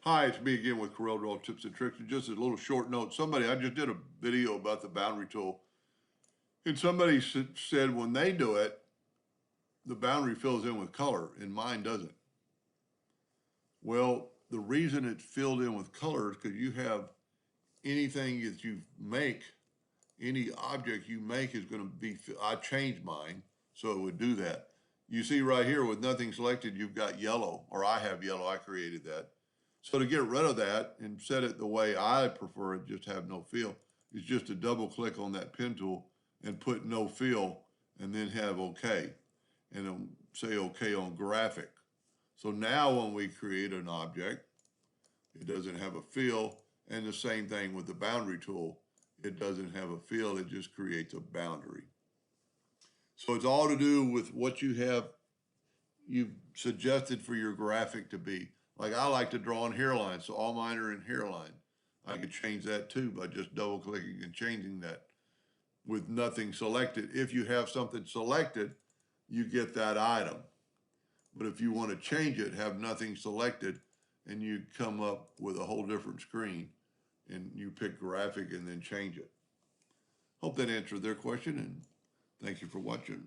Hi, it's me again with Corel Draw Tips and Tricks. And just a little short note. I just did a video about the boundary tool, and somebody said when they do it, the boundary fills in with color, and mine doesn't. Well, the reason it's filled in with color is because you have anything that you make, any object you make is going to be, I changed mine, so it would do that. You see right here with nothing selected, you've got yellow, or I have yellow, I created that. So to get rid of that and set it the way I prefer it, just have no fill, is just to double click on that pen tool and put no fill and then have OK. And then say OK on graphic. So now when we create an object, it doesn't have a fill, and the same thing with the boundary tool. It doesn't have a fill, it just creates a boundary. So it's all to do with what you've suggested for your graphic to be. Like I like to draw in hairlines, so all mine are in hairline. I could change that too by just double clicking and changing that with nothing selected. If you have something selected, you get that item. But if you want to change it, have nothing selected, and you come up with a whole different screen and you pick graphic and then change it. Hope that answered their question, and thank you for watching.